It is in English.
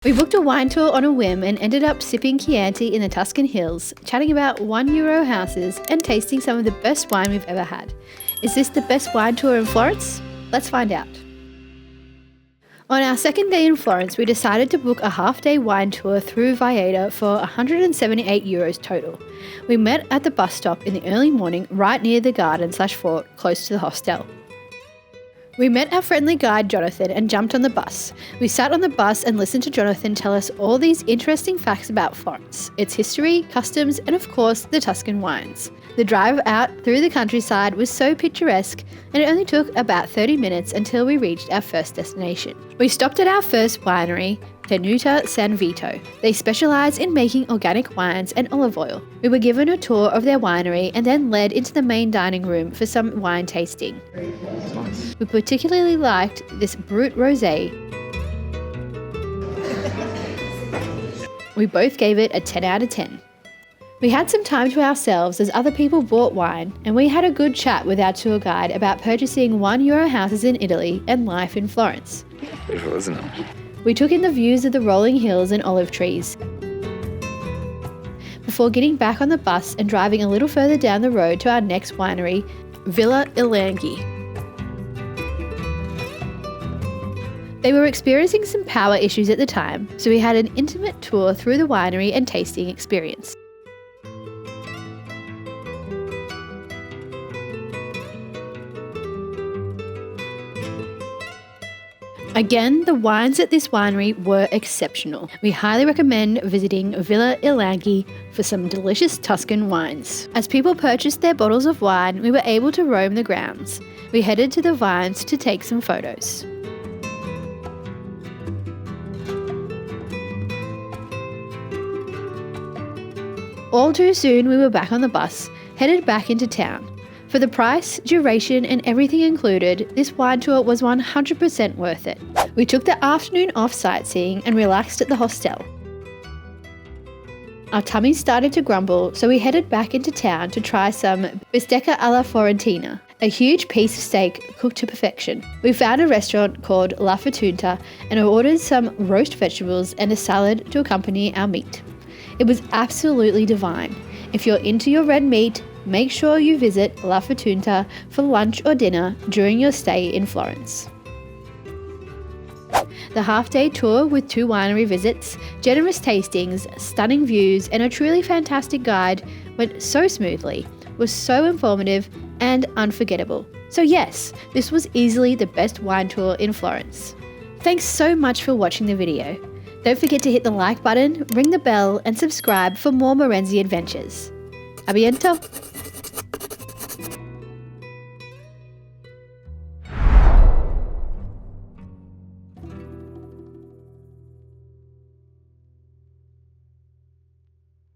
We booked a wine tour on a whim and ended up sipping Chianti in the Tuscan hills, chatting about €1 houses and tasting some of the best wine we've ever had. Is this the best wine tour in Florence? Let's find out. On our second day in Florence, we decided to book a half-day wine tour through Viator for €178 total. We met at the bus stop in the early morning right near the garden/fort close to the hostel. We met our friendly guide Jonathan and jumped on the bus. We sat on the bus and listened to Jonathan tell us all these interesting facts about Florence, its history, customs, and of course the Tuscan wines. The drive out through the countryside was so picturesque, and it only took about 30 minutes until we reached our first destination. We stopped at our first winery, Tenuta San Vito. They specialise in making organic wines and olive oil. We were given a tour of their winery and then led into the main dining room for some wine tasting. We particularly liked this Brut Rosé. We both gave it a 10 out of 10. We had some time to ourselves as other people bought wine, and we had a good chat with our tour guide about purchasing €1 houses in Italy and life in Florence. Beautiful, isn't it? We took in the views of the rolling hills and olive trees before getting back on the bus and driving a little further down the road to our next winery, Villa Ilangi. They were experiencing some power issues at the time, so we had an intimate tour through the winery and tasting experience. Again, the wines at this winery were exceptional. We highly recommend visiting Villa Ilangi for some delicious Tuscan wines. As people purchased their bottles of wine, we were able to roam the grounds. We headed to the vines to take some photos. All too soon, we were back on the bus, headed back into town. For the price, duration, and everything included, this wine tour was 100% worth it. We took the afternoon off sightseeing and relaxed at the hostel. Our tummies started to grumble, so we headed back into town to try some bistecca alla Fiorentina, a huge piece of steak cooked to perfection. We found a restaurant called La Fettunta and ordered some roast vegetables and a salad to accompany our meat. It was absolutely divine. If you're into your red meat, make sure you visit La Fettunta for lunch or dinner during your stay in Florence. The half-day tour with 2 winery visits, generous tastings, stunning views, and a truly fantastic guide went so smoothly, was so informative and unforgettable. So yes, this was easily the best wine tour in Florence. Thanks so much for watching the video. Don't forget to hit the like button, ring the bell, and subscribe for more Marenzie adventures. A bientôt!